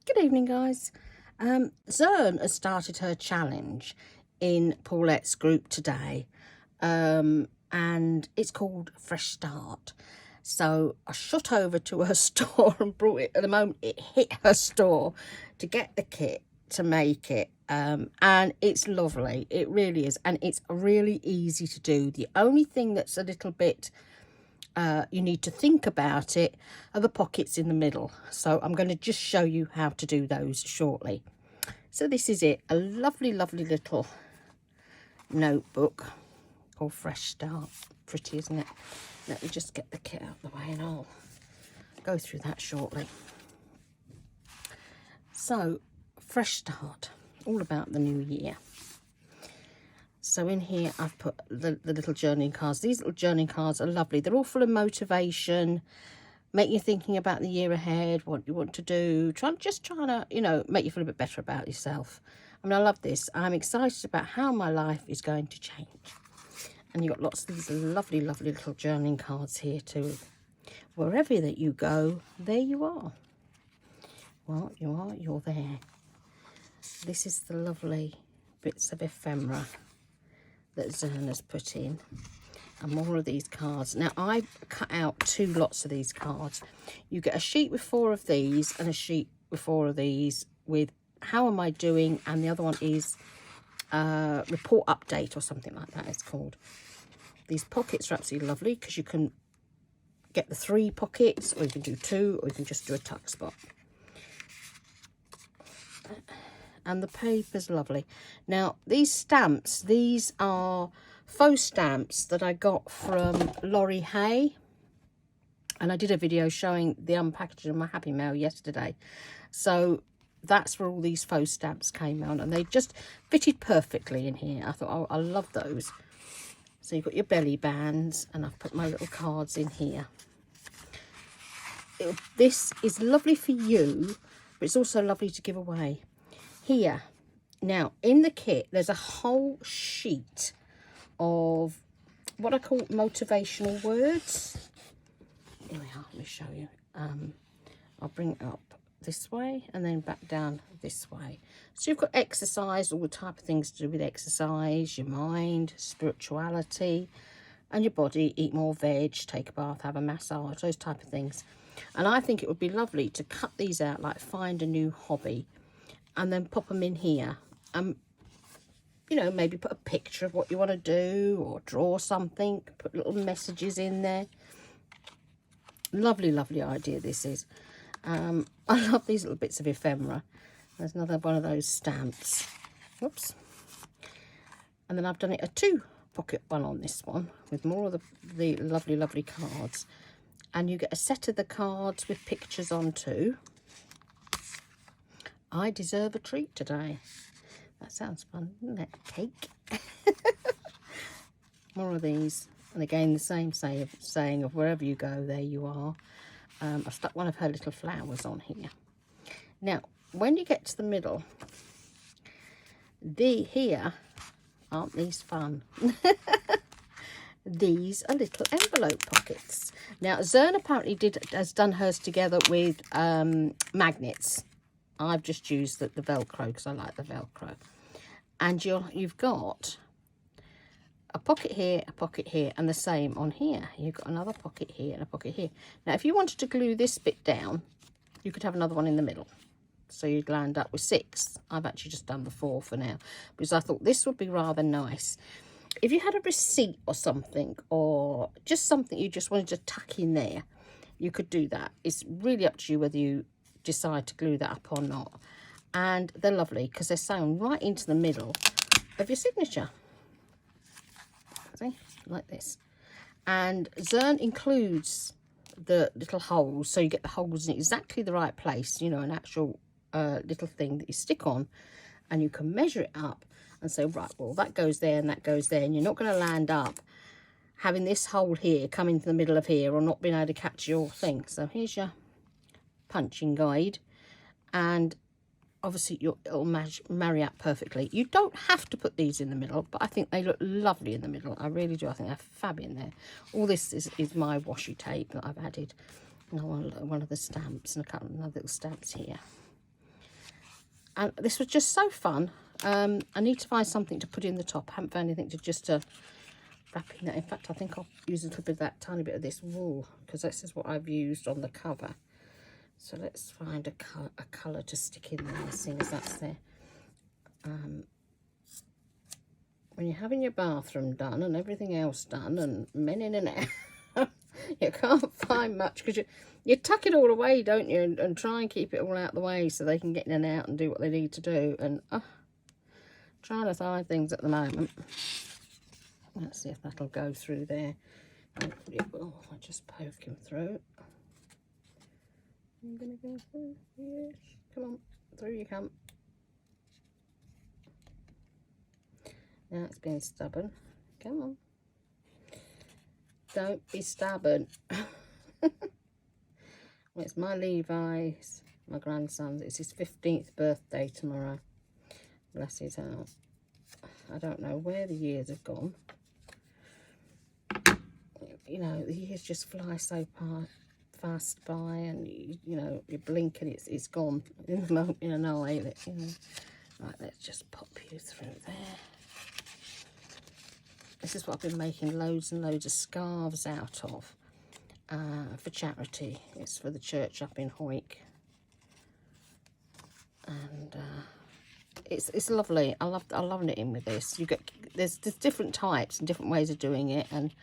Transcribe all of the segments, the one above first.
Good evening, guys. Zurn has started her challenge in Paulette's group today, and it's called Fresh Start. So I shot over to her store and brought it. At the moment, it hit her store to get the kit to make it, and it's lovely. It really is, and it's really easy to do. The only thing that's a little bit you need to think about it are the pockets in the middle. So I'm going to just show you how to do those shortly. So this is it, a lovely little notebook called Fresh Start. Pretty, isn't it? Let me just get the kit out of the way and I'll go through that shortly. So Fresh Start, all about the new year. So in here I've put the little journaling cards. These little journaling cards are lovely. They're all full of motivation, make you thinking about the year ahead, what you want to do, trying to, you know, make you feel a bit better about yourself. I mean, I love this. I'm excited about how my life is going to change. And you've got lots of these lovely little journaling cards here too. Wherever that you go, there you are. Well, you're there. This is the lovely bits of ephemera that Zurn has put in, and more of these cards. Now I cut out 2 lots of these cards. You get a sheet with 4 of these and a sheet with 4 of these with how am I doing, and the other one is report update or something like that it's called. These pockets are absolutely lovely because you can get the 3 pockets, or you can do 2, or you can just do a tuck spot. And the paper's lovely. Now these stamps, these are faux stamps that I got from Laurie Hay, and I did a video showing the unpackaging of my Happy Mail yesterday. So that's where all these faux stamps came out, and they just fitted perfectly in here. I thought, oh, I love those. So you've got your belly bands, and I've put my little cards in here. This is lovely for you, but it's also lovely to give away. Here, now in the kit, there's a whole sheet of what I call motivational words. Here we are, let me show you. I'll bring it up this way and then back down this way. So you've got exercise, all the type of things to do with exercise, your mind, spirituality, and your body. Eat more veg, take a bath, have a massage, those type of things. And I think it would be lovely to cut these out, like find a new hobby, and then pop them in here. You know, maybe put a picture of what you want to do, or draw something, put little messages in there. Lovely idea this is. I love these little bits of ephemera. There's another one of those stamps. Whoops. And then I've done it a 2 pocket one on this one with more of the lovely cards. And you get a set of the cards with pictures on too. I deserve a treat today. That sounds fun, doesn't it? Cake. More of these. And again, the same saying of wherever you go, there you are. I've stuck one of her little flowers on here. Now, when you get to the middle, here, aren't these fun? These are little envelope pockets. Now, Zurn apparently has done hers together with magnets. I've just used the Velcro because I like the Velcro. And you've got a pocket here, and the same on here. You've got another pocket here and a pocket here. Now, if you wanted to glue this bit down, you could have another one in the middle. So you'd land up with 6. I've actually just done the 4 for now, because I thought this would be rather nice. If you had a receipt or something, or just something you just wanted to tuck in there, you could do that. It's really up to you whether you decide to glue that up or not. And they're lovely because they're sewn right into the middle of your signature. See, like this. And Zurn includes the little holes, so you get the holes in exactly the right place, you know, an actual little thing that you stick on, and you can measure it up and say, right, well, that goes there and that goes there, and you're not going to land up having this hole here come into the middle of here, or not being able to catch your thing. So here's your punching guide, and obviously it'll marry up perfectly. You don't have to put these in the middle, but I think they look lovely in the middle. I really do. I think they're fab in there. All this is my washi tape that I've added. And one of the stamps, and a couple of other little stamps here. And this was just so fun. I need to find something to put in the top. I haven't found anything to wrap in that. In fact, I think I'll use a little bit of that tiny bit of this wool, because this is what I've used on the cover. So let's find a colour to stick in there, seeing as that's there. When you're having your bathroom done and everything else done and men in and out, you can't find much, because you tuck it all away, don't you, and try and keep it all out the way so they can get in and out and do what they need to do. And trying to find things at the moment. Let's see if that'll go through there. Hopefully it will. I'll just poke him through. I'm going to go through. Yes. Come on. Through you come. Now it's being stubborn. Come on. Don't be stubborn. Well, it's my Levi's, my grandson's. It's his 15th birthday tomorrow. Bless his heart. I don't know where the years have gone. You know, the years just fly so fast by, and you know, you blink and it's gone in the moment, in an eye. You know. Right, let's just pop you through there. This is what I've been making loads and loads of scarves out of for charity. It's for the church up in Hoyk, and it's lovely. I love knitting with this. There's different types and different ways of doing it, and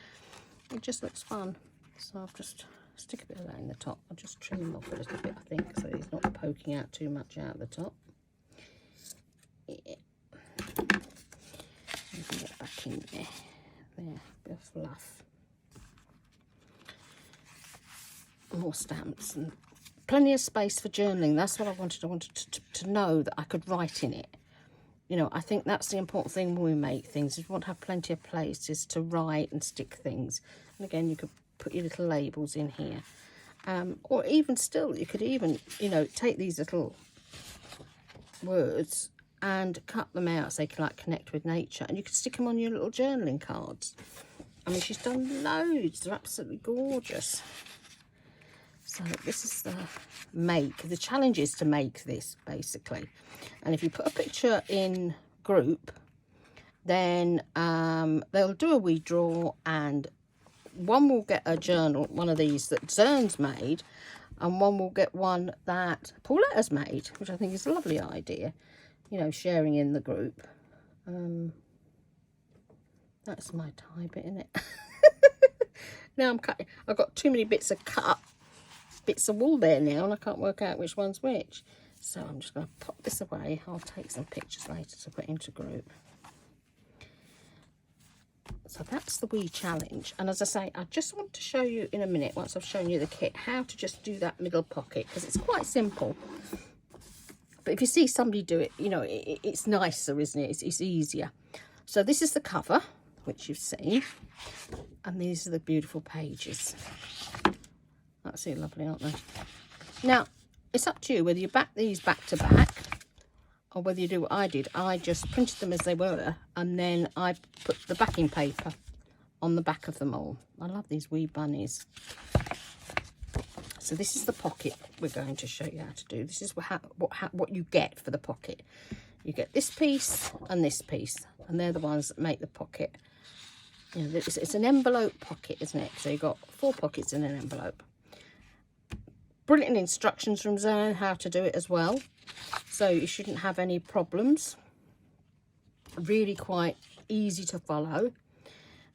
it just looks fun. So I'll just stick a bit of that in the top. I'll just trim him off a little bit, I think, so he's not poking out too much out of the top. Yeah. You can get back in there. There, bit of fluff. More stamps and plenty of space for journaling. That's what I wanted. I wanted to know that I could write in it. You know, I think that's the important thing when we make things, is we want to have plenty of places to write and stick things. And again, you could put your little labels in here. Or even still, you could even, you know, take these little words and cut them out so they can like connect with nature, and you can stick them on your little journaling cards. I mean, she's done loads. They're absolutely gorgeous. So this is the make. The challenge is to make this, basically. And if you put a picture in group, then they'll do a wee draw, and one will get a journal, one of these that Zurn's made, and one will get one that Pauletta's made, which I think is a lovely idea. You know, sharing in the group. That's my tie bit, isn't it? Now I'm cutting. I've got too many bits of wool there now, and I can't work out which one's which. So I'm just going to pop this away. I'll take some pictures later to put into group. So that's the wee challenge. And as I say, I just want to show you in a minute, once I've shown you the kit, how to just do that middle pocket, because it's quite simple. But if you see somebody do it, you know, it's nicer, isn't it? It's easier. So this is the cover, which you've seen. And these are the beautiful pages. Absolutely lovely, aren't they? Now, it's up to you whether you back these back to back, or whether you do what I did. I just printed them as they were, and then I put the backing paper on the back of them all. I love these wee bunnies. So this is the pocket we're going to show you how to do. This is what you get for the pocket. You get this piece and this piece, and they're the ones that make the pocket. You know, it's an envelope pocket, isn't it? So you've got 4 pockets in an envelope. Brilliant instructions from Zurn how to do it as well. So you shouldn't have any problems. Really quite easy to follow.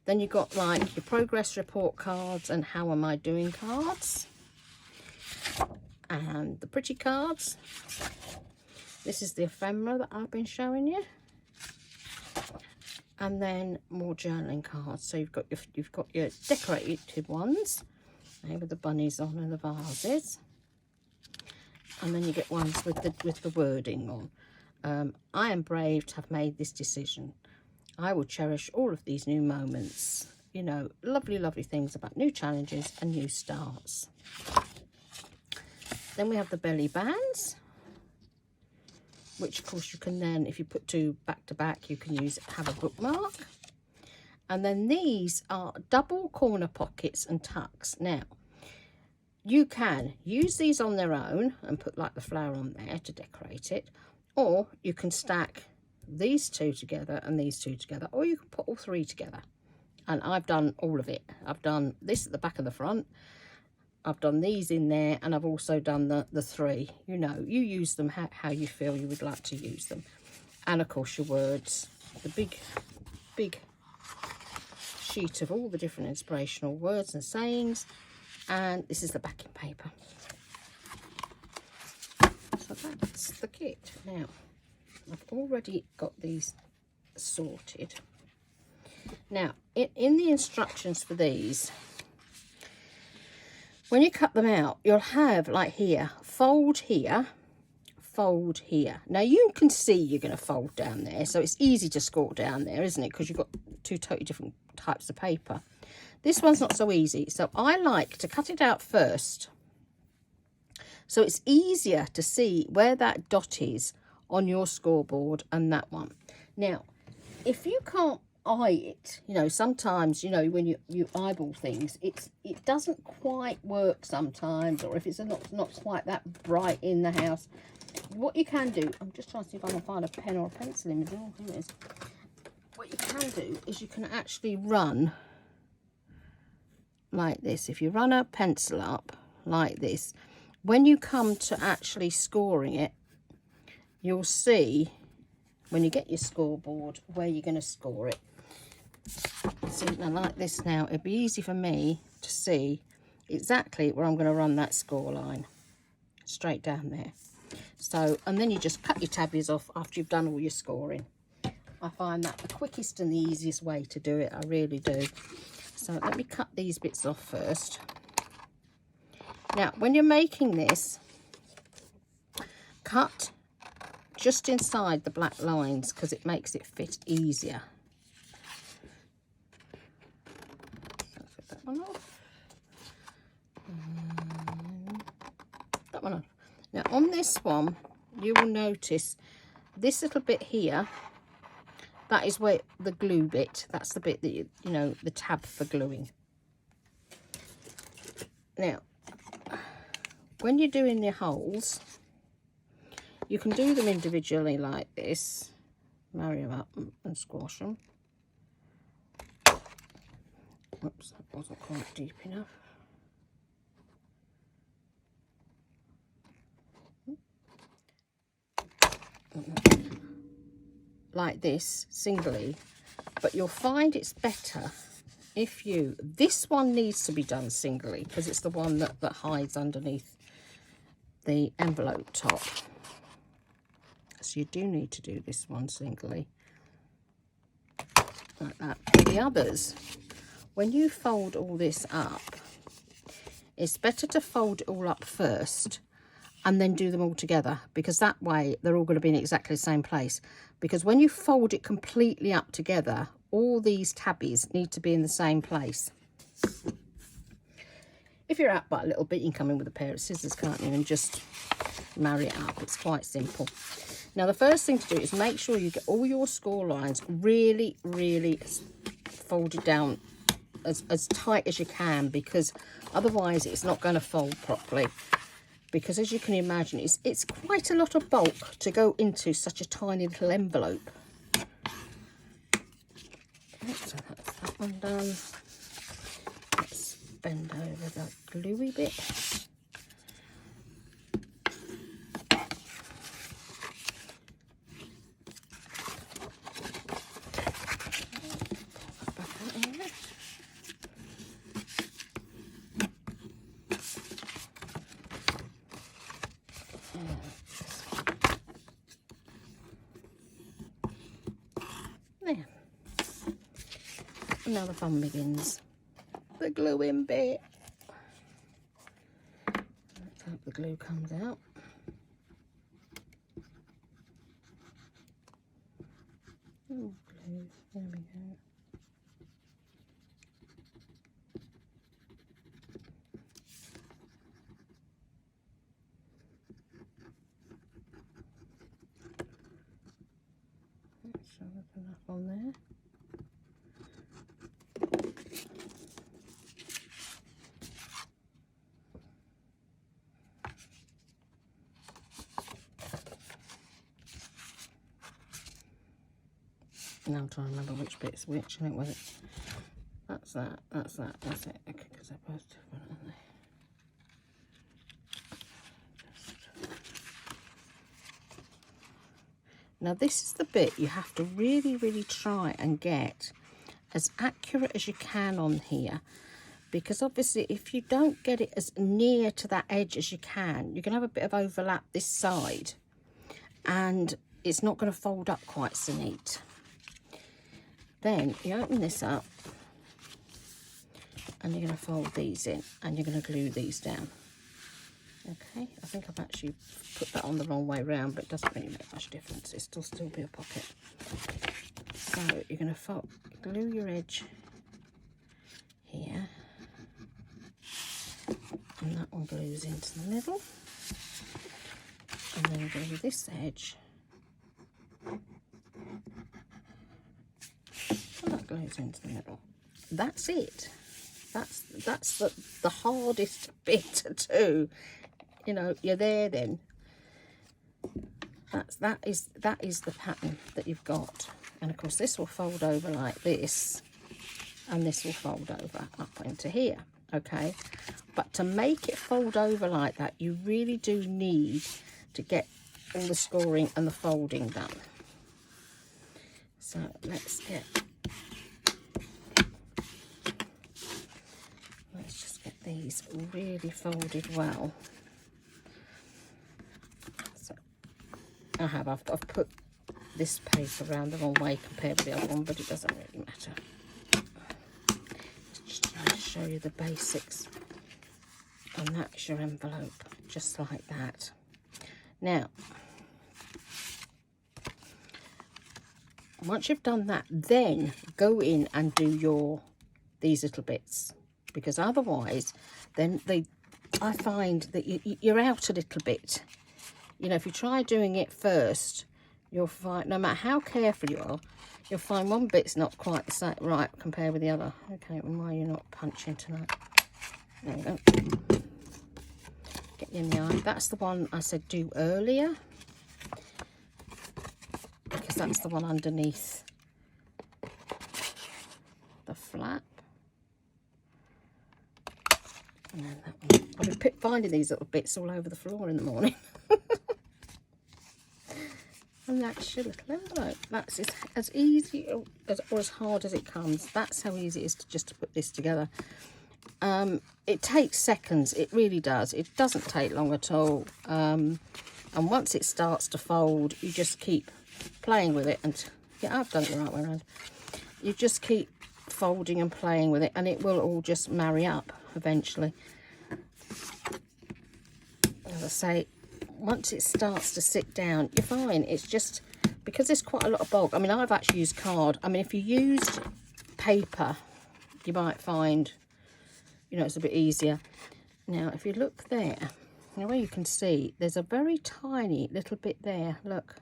Then you've got like your progress report cards and how am I doing cards. And the pretty cards. This is the ephemera that I've been showing you. And then more journaling cards. So you've got your decorated ones, with the bunnies on and the vases. And then you get ones with the wording on. I am brave to have made this decision. I will cherish all of these new moments. You know, lovely, lovely things about new challenges and new starts. Then we have the belly bands, which of course you can then, if you put 2 back to back, you can have a bookmark. And then these are double corner pockets and tucks. Now, you can use these on their own and put like the flower on there to decorate it, Or you can stack these two together and these two together, or you can put all three together. And I've done all of it. I've done this at the back of the front, I've done these in there, and I've also done the three. You know, you use them how you feel you would like to use them. And of course your words, the big sheet of all the different inspirational words and sayings. And this is the backing paper. So that's the kit. Now, I've already got these sorted. Now, in the instructions for these, when you cut them out, you'll have, like here, fold here, fold here. Now, you can see you're going to fold down there, so it's easy to score down there, isn't it? Because you've got two totally different types of paper. This one's not so easy, so I like to cut it out first, so it's easier to see where that dot is on your scoreboard and that one. Now, if you can't eye it, you know, sometimes, you know, when you eyeball things, it doesn't quite work sometimes, or if it's not quite that bright in the house. What you can do, I'm just trying to see if I can find a pen or a pencil in the drawer. Here it is. What you can do is you can actually run like this. If you run a pencil up like this, when you come to actually scoring it, you'll see when you get your scoreboard where you're going to score it. See, now like this now, it'd be easy for me to see exactly where I'm going to run that score line, straight down there. So, and then you just cut your tabbies off after you've done all your scoring. I find that the quickest and the easiest way to do it, I really do. So let me cut these bits off first. Now, when you're making this, cut just inside the black lines because it makes it fit easier. That one off. That one off. Now, on this one, you will notice this little bit here, that is where the glue bit, that's the bit that you know, the tab for gluing. Now, when you're doing the holes, you can do them individually like this, marry them up and squash them. Oops, that wasn't quite deep enough. Like this, singly, but you'll find it's better if you, this one needs to be done singly because it's the one that hides underneath the envelope top. So you do need to do this one singly, like that. The others, when you fold all this up, it's better to fold it all up first and then do them all together, because that way they're all going to be in exactly the same place. Because when you fold it completely up together, all these tabbies need to be in the same place. If you're out by a little bit, you can come in with a pair of scissors, can't you, and just marry it up. It's quite simple. Now, the first thing to do is make sure you get all your score lines really, really folded down as tight as you can, because otherwise it's not going to fold properly. Because as you can imagine, it's quite a lot of bulk to go into such a tiny little envelope. Okay, so that's that one done. Let's bend over the gluey bit. There. Now the fun begins. The gluing bit. Let's hope the glue comes out. Oh, glue. There we go. So there's enough on there. Now I'm trying to remember which bit's which. I think was it. That's that. That's that. That's it. Okay, because they're both different, aren't they? Now this is the bit you have to really, really try and get as accurate as you can on here, because obviously if you don't get it as near to that edge as you can, you can have a bit of overlap this side and it's not going to fold up quite so neat. Then you open this up and you're going to fold these in and you're going to glue these down. Okay, I think I've actually put that on the wrong way round, but it doesn't really make much difference. It'll still be a pocket. So you're going to glue your edge here, and that one glues into the middle, and then glue this edge, and that glues into the middle. That's it. That's the hardest bit to do. You know, you're there then. That is the pattern that you've got. And of course this will fold over like this, and this will fold over up into here. Okay, but to make it fold over like that, you really do need to get all the scoring and the folding done. So let's just get these really folded well. I've put this paper around the wrong way compared with the other one, but it doesn't really matter. Just trying to show you the basics. And that's your envelope, just like that. Now, once you've done that, then go in and do these little bits, because otherwise, then I find that you're out a little bit. You know, if you try doing it first, you'll find, no matter how careful you are, you'll find one bit's not quite the same, right, compared with the other. Okay, well, why are you not punching tonight? There you go. Get you in the eye. That's the one I said do earlier, because that's the one underneath the flap. And then that one. I've been finding these little bits all over the floor in the morning. And that's your little envelope. That's as easy or as hard as it comes. That's how easy it is to put this together. It takes seconds. It really does. It doesn't take long at all. And once it starts to fold, you just keep playing with it. And yeah, I've done it the right way around. You just keep folding and playing with it, and it will all just marry up eventually. As I say, once it starts to sit down, you're fine. It's just because there's quite a lot of bulk. I mean, I've actually used card. I mean, if you used paper, you might find, you know, it's a bit easier. Now, if you look there, where you can see, there's a very tiny little bit there. Look,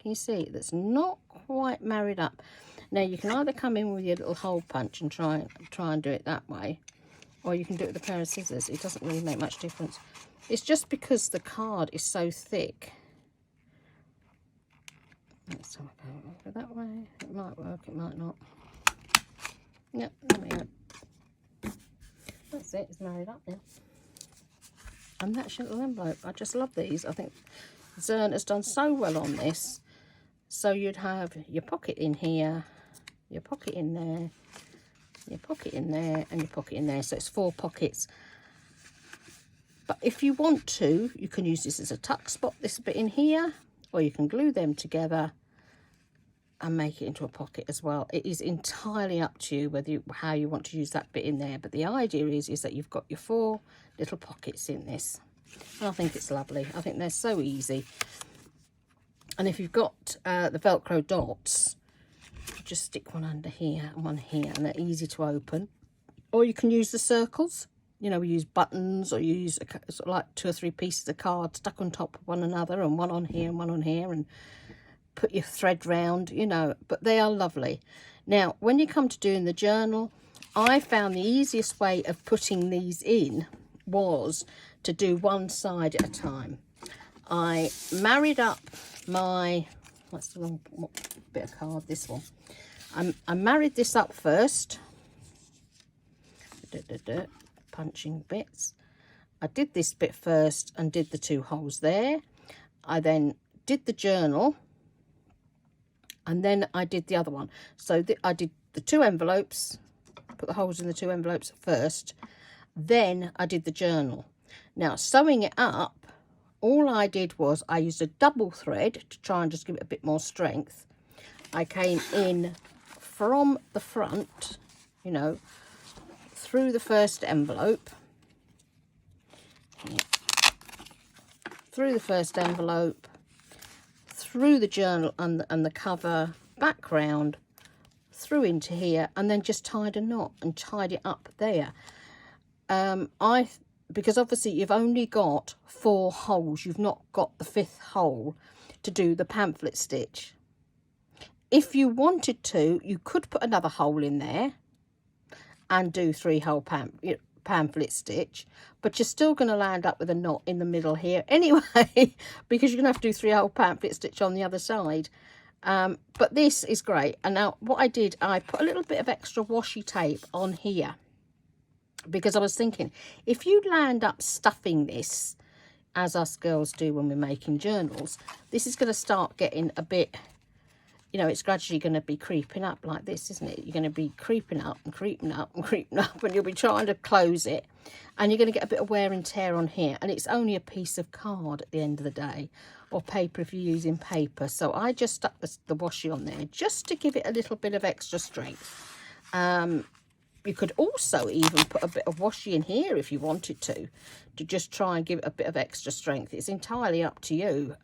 can you see? That's not quite married up. Now, you can either come in with your little hole punch and try and do it that way, or you can do it with a pair of scissors. It doesn't really make much difference. It's just because the card is so thick. Let's have a go that way. It might work, it might not. Yep, there we go. That's it, it's married up now. And that's your little envelope. I just love these. I think Zurn has done so well on this. So you'd have your pocket in here, your pocket in there, your pocket in there, and your pocket in there. So it's 4 pockets. But if you want to, you can use this as a tuck spot, this bit in here, or you can glue them together and make it into a pocket as well. It is entirely up to you how you want to use that bit in there. But the idea is that you've got your 4 little pockets in this. And I think it's lovely. I think they're so easy. And if you've got the Velcro dots, just stick one under here and one here, and they're easy to open. Or you can use the circles. You know, we use buttons, or you use sort of like 2 or 3 pieces of card stuck on top of one another, and one on here and one on here, and put your thread round, you know, but they are lovely. Now, when you come to doing the journal, I found the easiest way of putting these in was to do one side at a time. I married up my That's the wrong bit of card, this one. I married this up first. Punching bits. I did this bit first and did the 2 holes there. I then did the journal, and then I did the other one. So I did the 2 envelopes, put the holes in the 2 envelopes first, then I did the journal. Now, sewing it up, all I did was I used a double thread to try and just give it a bit more strength. I came in from the front, you know, through the first envelope, through the first envelope, through the journal and the cover, back round, through into here, and then just tied a knot and tied it up there. Because obviously you've only got 4 holes, you've not got the 5th hole to do the pamphlet stitch. If you wanted to, you could put another hole in there and do 3-hole pamphlet stitch, but you're still going to land up with a knot in the middle here anyway, because you're going to have to do 3-hole pamphlet stitch on the other side. But this is great. And now what I did, I put a little bit of extra washi tape on here, because I was thinking, if you land up stuffing this, as us girls do when we're making journals, this is going to start getting a bit, you know, it's gradually going to be creeping up like this, isn't it? You're going to be creeping up and creeping up and creeping up, and you'll be trying to close it, and you're going to get a bit of wear and tear on here. And it's only a piece of card at the end of the day, or paper if you're using paper. So I just stuck the washi on there just to give it a little bit of extra strength. You could also even put a bit of washi in here if you wanted to just try and give it a bit of extra strength. It's entirely up to you,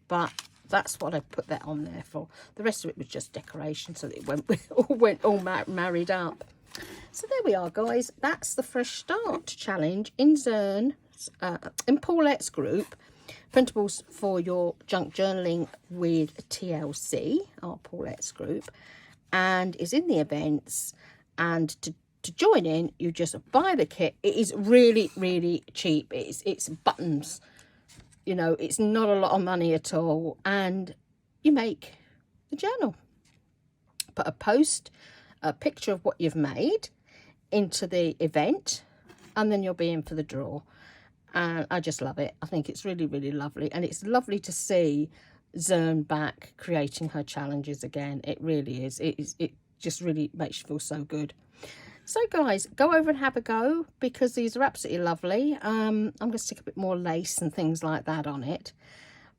but that's what I put that on there for. The rest of it was just decoration, so that it went all married up. So there we are, guys. That's the Fresh Start challenge in Zurn, in Paulette's group, Printables for your junk journaling with TLC, our Paulette's group, and is in the events. And to join in, you just buy the kit. It is really, really cheap. It's buttons. You know, it's not a lot of money at all. And you make the journal. Put a picture of what you've made into the event, and then you'll be in for the draw. And I just love it. I think it's really, really lovely. And it's lovely to see Zurn back creating her challenges again. It really is. It just really makes you feel so good. So guys, go over and have a go, because these are absolutely lovely. I'm going to stick a bit more lace and things like that on it,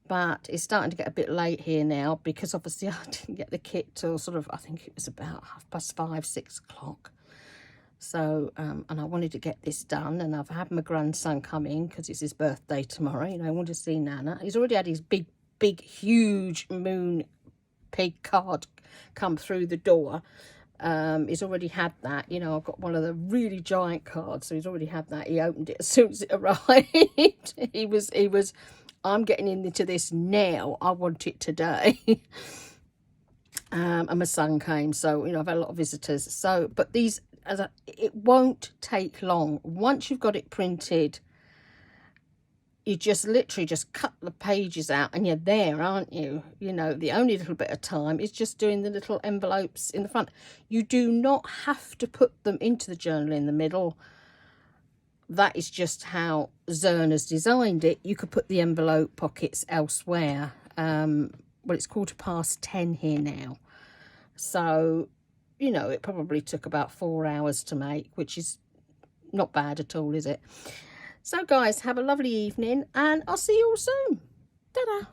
but it's starting to get a bit late here now, because obviously I didn't get the kit till sort of, I think it was about 5:30, 6 o'clock. So and I wanted to get this done, and I've had my grandson come in because it's his birthday tomorrow. You know, I want to see Nana. He's already had his big huge moon pig card come through the door. He's already had that. You know, I've got one of the really giant cards, so he's already had that. He opened it as soon as it arrived. he was I'm getting into this now, I want it today. And my son came, so you know, I've had a lot of visitors. So but these, it won't take long. Once you've got it printed, you just literally just cut the pages out and you're there, aren't you? You know, the only little bit of time is just doing the little envelopes in the front. You do not have to put them into the journal in the middle. That is just how Zurn has designed it. You could put the envelope pockets elsewhere. Well, it's 10:15 here now. So, you know, it probably took about 4 hours to make, which is not bad at all, is it? So guys, have a lovely evening, and I'll see you all soon. Ta-da!